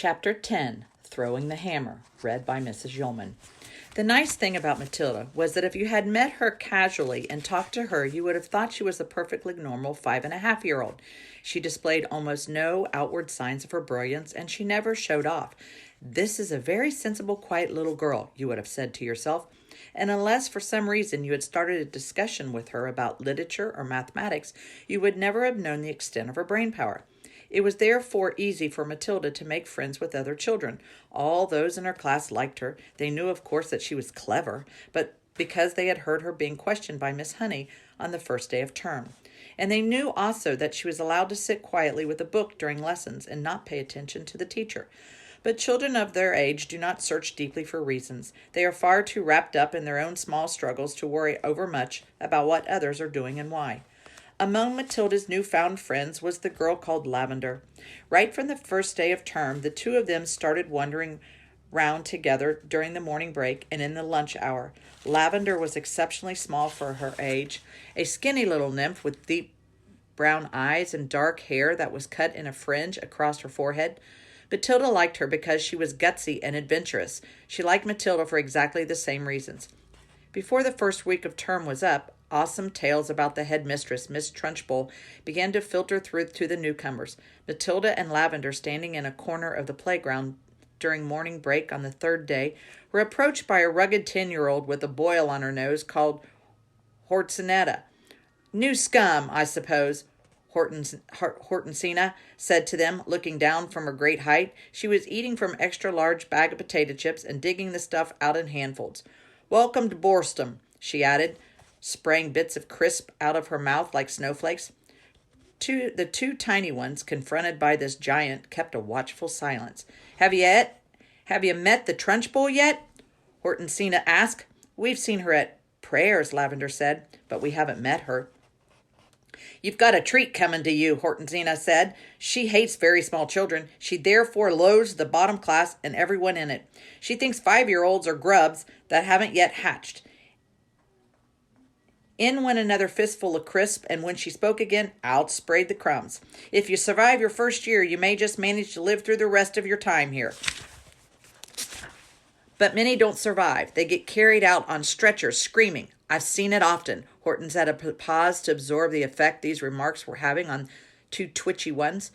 Chapter 10, Throwing the Hammer, read by Mrs. Yeoman. The nice thing about Matilda was that if you had met her casually and talked to her, you would have thought she was a perfectly normal 5.5-year-old. She displayed almost no outward signs of her brilliance, and she never showed off. This is a very sensible, quiet little girl, you would have said to yourself. And unless for some reason you had started a discussion with her about literature or mathematics, you would never have known the extent of her brain power. It was therefore easy for Matilda to make friends with other children. All those in her class liked her. They knew, of course, that she was clever, but because they had heard her being questioned by Miss Honey on the first day of term. And they knew also that she was allowed to sit quietly with a book during lessons and not pay attention to the teacher. But children of their age do not search deeply for reasons. They are far too wrapped up in their own small struggles to worry overmuch about what others are doing and why. Among Matilda's newfound friends was the girl called Lavender. Right from the first day of term, the two of them started wandering round together during the morning break and in the lunch hour. Lavender was exceptionally small for her age, a skinny little nymph with deep brown eyes and dark hair that was cut in a fringe across her forehead. Matilda liked her because she was gutsy and adventurous. She liked Matilda for exactly the same reasons. Before the first week of term was up, awesome tales about the headmistress, Miss Trunchbull, began to filter through to the newcomers. Matilda and Lavender, standing in a corner of the playground during morning break on the third day, were approached by a rugged 10-year-old with a boil on her nose called Hortensinetta. "New scum, I suppose," Hortensina said to them, looking down from her great height. She was eating from an extra-large bag of potato chips and digging the stuff out in handfuls. "Welcome to Borstum," she added, spraying bits of crisp out of her mouth like snowflakes. The two tiny ones, confronted by this giant, kept a watchful silence. Have you met the Trunchbull yet?" Hortensina asked. "We've seen her at prayers," Lavender said, "but we haven't met her." "You've got a treat coming to you," Hortensina said. "She hates very small children. She therefore loathes the bottom class and everyone in it. She thinks 5-year-olds are grubs that haven't yet hatched." In went another fistful of crisp, and when she spoke again, out sprayed the crumbs. "If you survive your first year, you may just manage to live through the rest of your time here. But many don't survive. They get carried out on stretchers, screaming. I've seen it often." Hortensinetta paused to absorb the effect these remarks were having on two twitchy ones.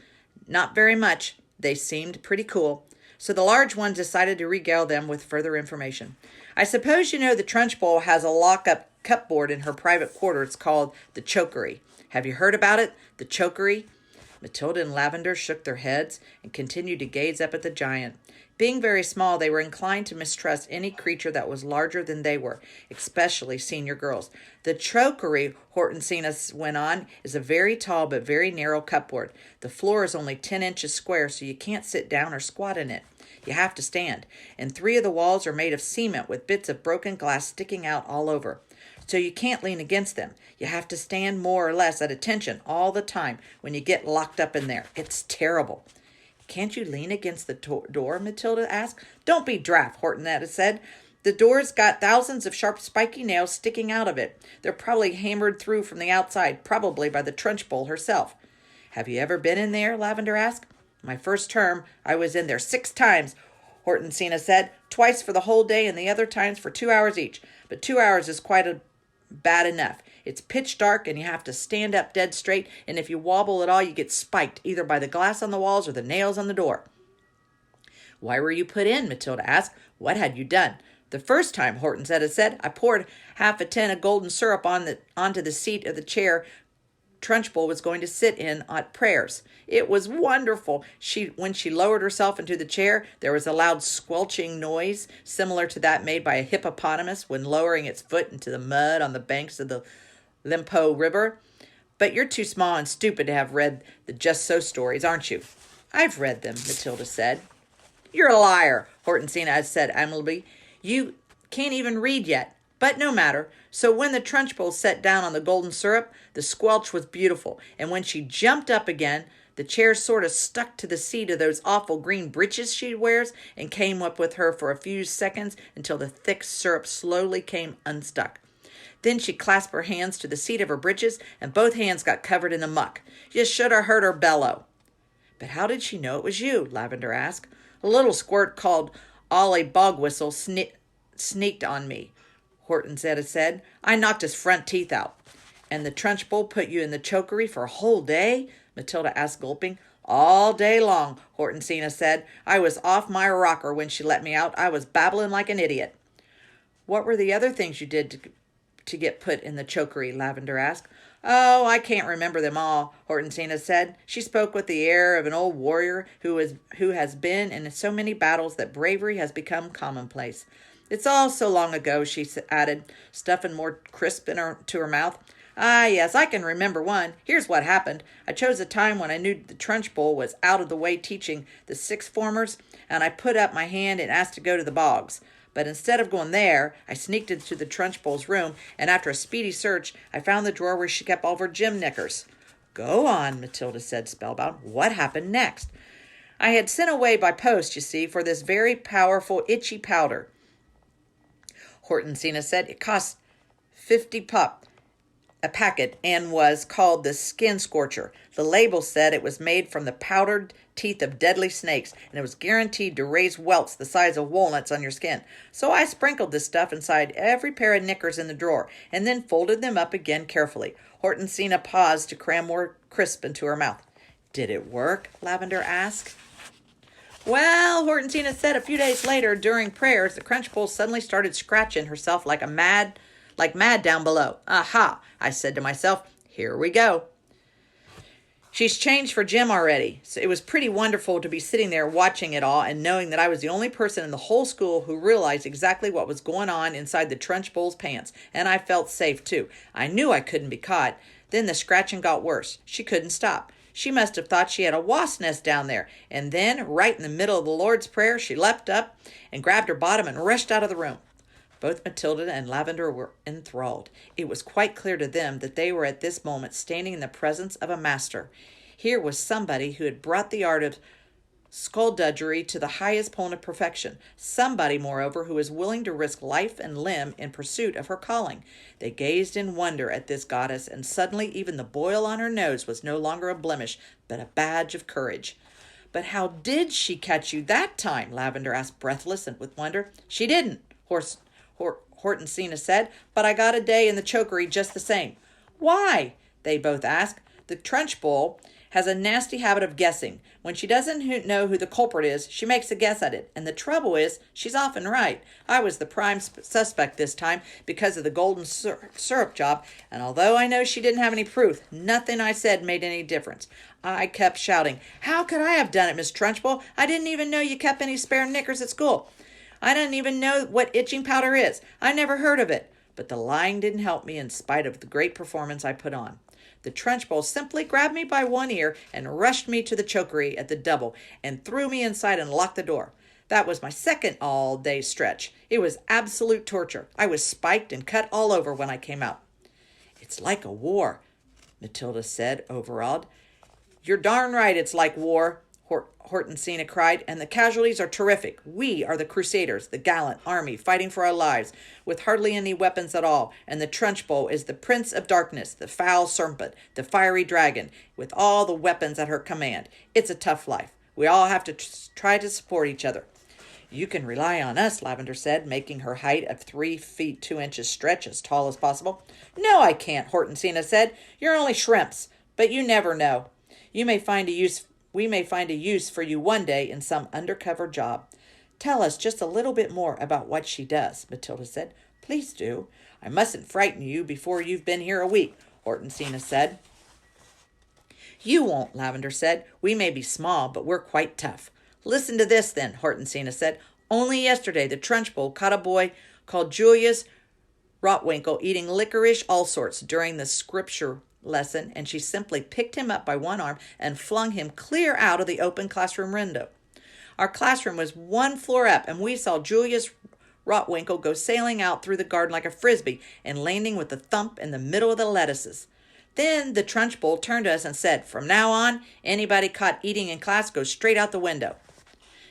Not very much. They seemed pretty cool. So the large one decided to regale them with further information. "I suppose you know the Trunchbull has a lock-up cupboard in her private quarter. It's called the Chokery. Have you heard about it? The Chokery?" Matilda and Lavender shook their heads and continued to gaze up at the giant. Being very small, they were inclined to mistrust any creature that was larger than they were, especially senior girls. "The Chokery," Hortensina went on, "is a very tall but very narrow cupboard. The floor is only 10 inches square, so you can't sit down or squat in it. You have to stand. And 3 of the walls are made of cement with bits of broken glass sticking out all over. So you can't lean against them. You have to stand more or less at attention all the time when you get locked up in there. It's terrible." "Can't you lean against the door?" Matilda asked. "Don't be daft," Hortensinetta said. "The door's got thousands of sharp spiky nails sticking out of it. They're probably hammered through from the outside, probably by the Trunchbull herself." "Have you ever been in there?" Lavender asked. "My first term, I was in there 6 times, Hortensina said. "Twice for the whole day and the other times for 2 hours each. But 2 hours is quite bad enough. It's pitch dark and you have to stand up dead straight, and if you wobble at all, you get spiked, either by the glass on the walls or the nails on the door." "Why were you put in?" Matilda asked. "What had you done?" "The first time," Hortensetta said, "I poured half a tin of golden syrup onto the seat of the chair Trunchbull was going to sit in at prayers. It was wonderful. When she lowered herself into the chair, there was a loud squelching noise, similar to that made by a hippopotamus when lowering its foot into the mud on the banks of the Limpo River. But you're too small and stupid to have read the Just So stories, aren't you?" "I've read them," Matilda said. "You're a liar," Hortensina said amiably. "You can't even read yet. But no matter. So when the Trunchbull sat down on the golden syrup, the squelch was beautiful, and when she jumped up again, the chair sort of stuck to the seat of those awful green breeches she wears and came up with her for a few seconds until the thick syrup slowly came unstuck. Then she clasped her hands to the seat of her breeches, and both hands got covered in the muck. You should have heard her bellow." "But how did she know it was you?" Lavender asked. A little squirt called Ollie Bogwhistle sneaked on me, Hortensia said. I knocked his front teeth out. And the Trunchbull put you in the chokery for a whole day? Matilda asked, gulping. All day long, Hortensia said. I was off my rocker when she let me out. I was babbling like an idiot. What were the other things you did to get put in the chokery? Lavender asked. Oh, I can't remember them all, Hortensia said. She spoke with the air of an old warrior who has been in so many battles that bravery has become commonplace. It's all so long ago, she added, stuffing more crisp to her mouth. Ah, yes, I can remember one. Here's what happened. I chose a time when I knew the Trunchbull was out of the way teaching the sixth formers, and I put up my hand and asked to go to the bogs. But instead of going there, I sneaked into the Trunchbull's room, and after a speedy search, I found the drawer where she kept all of her gym knickers. Go on, Matilda said, spellbound. What happened next? I had sent away by post, you see, for this very powerful itchy powder. Hortensia said it cost 50 pup a packet and was called the Skin Scorcher. The label said it was made from the powdered teeth of deadly snakes, and it was guaranteed to raise welts the size of walnuts on your skin. So I sprinkled this stuff inside every pair of knickers in the drawer, and then folded them up again carefully. Hortensia paused to cram more crisp into her mouth. Did it work? Lavender asked. Well, Hortensia said a few days later, during prayers, the Crunchbull suddenly started scratching herself like mad down below. Aha, I said to myself, here we go. She's changed for Jim already. So it was pretty wonderful to be sitting there watching it all and knowing that I was the only person in the whole school who realized exactly what was going on inside the Trunchbull's pants. And I felt safe, too. I knew I couldn't be caught. Then the scratching got worse. She couldn't stop. She must have thought she had a wasp nest down there. And then, right in the middle of the Lord's Prayer, she leapt up and grabbed her bottom and rushed out of the room. Both Matilda and Lavender were enthralled. It was quite clear to them that they were at this moment standing in the presence of a master. Here was somebody who had brought the art of skullduggery to the highest point of perfection. Somebody, moreover, who was willing to risk life and limb in pursuit of her calling. They gazed in wonder at this goddess, and suddenly even the boil on her nose was no longer a blemish, but a badge of courage. But how did she catch you that time? Lavender asked, breathless and with wonder. She didn't, Hortensia said, but I got a day in the chokery just the same. Why? They both asked. The Trunchbull has a nasty habit of guessing. When she doesn't know who the culprit is, she makes a guess at it. And the trouble is, she's often right. I was the prime suspect this time because of the golden syrup job. And although I know she didn't have any proof, nothing I said made any difference. I kept shouting, how could I have done it, Miss Trunchbull? I didn't even know you kept any spare knickers at school. I didn't even know what itching powder is. I never heard of it. But the lying didn't help me in spite of the great performance I put on. The Trunchbull simply grabbed me by one ear and rushed me to the chokery at the double and threw me inside and locked the door. That was my second all-day stretch. It was absolute torture. I was spiked and cut all over when I came out. It's like a war, Matilda said, overawed. You're darn right it's like war, Hortensia cried, and the casualties are terrific. We are the Crusaders, the gallant army fighting for our lives, with hardly any weapons at all, and the Trunchbull is the Prince of Darkness, the foul serpent, the fiery dragon, with all the weapons at her command. It's a tough life. We all have to try to support each other. You can rely on us, Lavender said, making her height of 3 feet 2 inches stretch as tall as possible. No, I can't, Hortensia said. You're only shrimps, but you never know. We may find a use for you one day in some undercover job. Tell us just a little bit more about what she does, Matilda said. Please do. I mustn't frighten you before you've been here a week, Hortensia said. You won't, Lavender said. We may be small, but we're quite tough. Listen to this, then, Hortensia said. Only yesterday the Trunchbull caught a boy called Julius Rotwinkle eating licorice all sorts during the scripture lesson, and she simply picked him up by one arm and flung him clear out of the open classroom window. Our classroom was 1 floor up, and we saw Julius Rotwinkle go sailing out through the garden like a frisbee and landing with a thump in the middle of the lettuces. Then the Trunchbull turned to us and said, from now on, anybody caught eating in class goes straight out the window.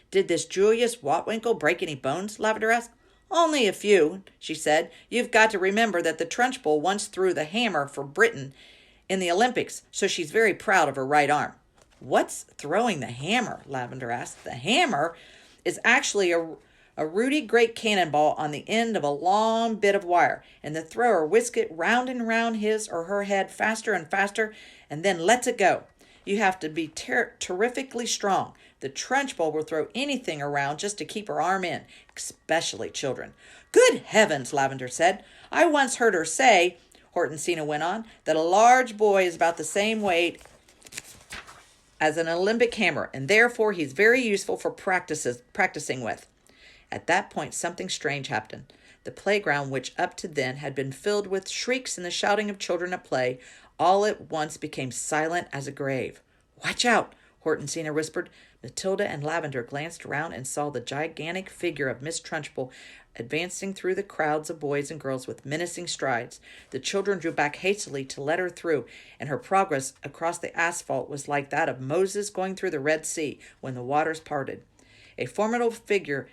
Did this Julius Rotwinkle break any bones? Lavender asked. Only a few, she said. You've got to remember that the Trunchbull once threw the hammer for Britain in the Olympics, so she's very proud of her right arm. What's throwing the hammer? Lavender asked. The hammer? is actually a ruddy great cannonball on the end of a long bit of wire, and the thrower whisks it round and round his or her head faster and faster, and then lets it go. You have to be terrifically strong. The Trunchbull will throw anything around just to keep her arm in, especially children. Good heavens, Lavender said. I once heard her say, Hortensina went on, that a large boy is about the same weight as an Olympic hammer, and therefore he's very useful for practicing with. At that point, something strange happened. The playground, which up to then had been filled with shrieks and the shouting of children at play, all at once became silent as a grave. Watch out, Hortensina whispered. Matilda and Lavender glanced around and saw the gigantic figure of Miss Trunchbull advancing through the crowds of boys and girls with menacing strides. The children drew back hastily to let her through, and her progress across the asphalt was like that of Moses going through the Red Sea when the waters parted. A formidable figure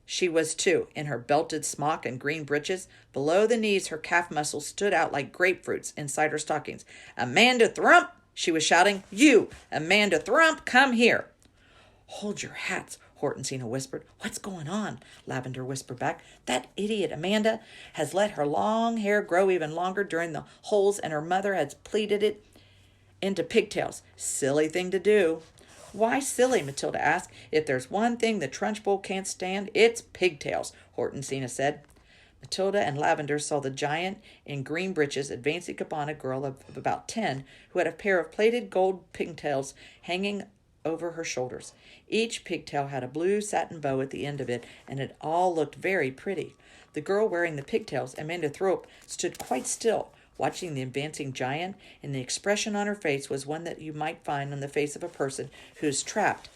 she was, too, in her belted smock and green breeches. Below the knees, her calf muscles stood out like grapefruits inside her stockings. Amanda Thrump, she was shouting. You, Amanda Thrump, come here. Hold your hats, Hortensina whispered. What's going on? Lavender whispered back. That idiot Amanda has let her long hair grow even longer during the holes, and her mother has pleated it into pigtails. Silly thing to do. Why silly? Matilda asked. If there's one thing the Trunchbull can't stand, it's pigtails, Hortensina said. Matilda and Lavender saw the giant in green breeches advancing upon a girl of about 10 who had a pair of plaited gold pigtails hanging over her shoulders. Each pigtail had a blue satin bow at the end of it, and it all looked very pretty. The girl wearing the pigtails, Amanda Thorpe, stood quite still, watching the advancing giant, and the expression on her face was one that you might find on the face of a person who is trapped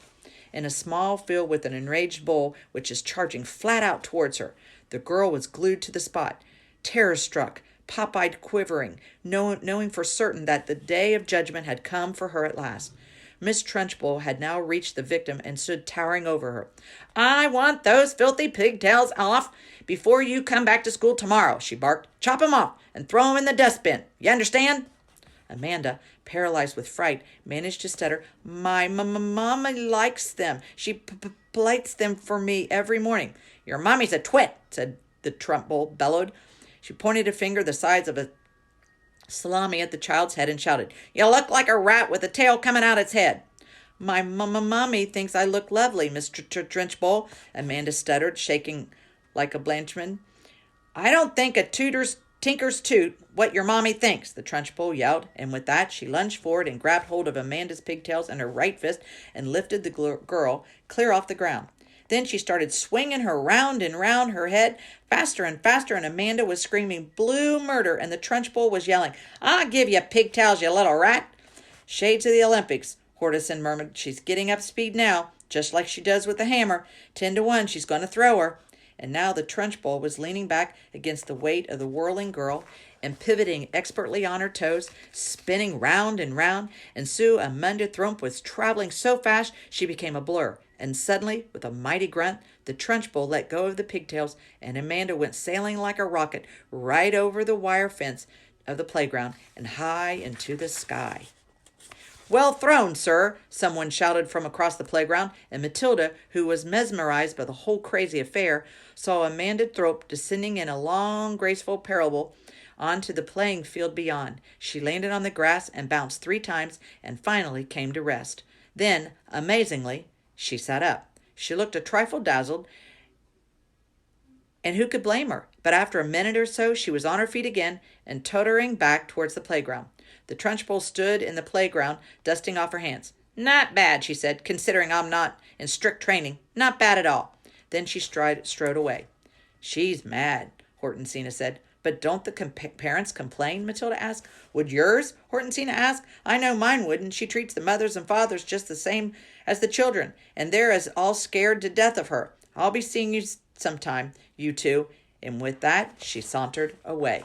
in a small field with an enraged bull which is charging flat out towards her. The girl was glued to the spot, terror-struck, pop-eyed, quivering, knowing for certain that the day of judgment had come for her at last. Miss Trunchbull had now reached the victim and stood towering over her. I want those filthy pigtails off before you come back to school tomorrow, she barked. Chop 'em off and throw 'em in the dustbin. You understand? Amanda, paralyzed with fright, managed to stutter, My mommy likes them. She plates them for me every morning. Your mommy's a twit, said the Trunchbull, bellowed. She pointed a finger the size of a salami at the child's head and shouted, You look like a rat with a tail coming out its head. My mommy thinks I look lovely, Mr. Trunchbull, Amanda stuttered, shaking like a Blanchman. I don't think a tinker's toot what your mommy thinks, the Trunchbull yelled, and with that she lunged forward and grabbed hold of Amanda's pigtails in her right fist and lifted the girl clear off the ground. Then she started swinging her round and round her head, faster and faster, and Amanda was screaming blue murder, and the Trunchbull was yelling, I'll give you pigtails, you little rat. Shades of the Olympics, Hortenson murmured. She's getting up speed now, just like she does with the hammer. 10-1, she's going to throw her. And now the Trunchbull was leaning back against the weight of the whirling girl and pivoting expertly on her toes, spinning round and round, and Sue Amanda Thrump was traveling so fast she became a blur. And suddenly, with a mighty grunt, the Trunchbull let go of the pigtails, and Amanda went sailing like a rocket right over the wire fence of the playground and high into the sky. Well thrown, sir, someone shouted from across the playground, and Matilda, who was mesmerized by the whole crazy affair, saw Amanda Thorpe descending in a long, graceful parable onto the playing field beyond. She landed on the grass and bounced 3 times and finally came to rest. Then, amazingly, she sat up. She looked a trifle dazzled, and who could blame her? But after a minute or so, she was on her feet again and tottering back towards the playground. The Trunchbull stood in the playground, dusting off her hands. Not bad, she said, considering I'm not in strict training. Not bad at all. Then she strode away. She's mad, Hortensina said. But don't the parents complain? Matilda asked. Would yours? Hortensina asked. I know mine wouldn't. She treats the mothers and fathers just the same as the children, and they're as all scared to death of her. I'll be seeing you sometime, you two. And with that, she sauntered away.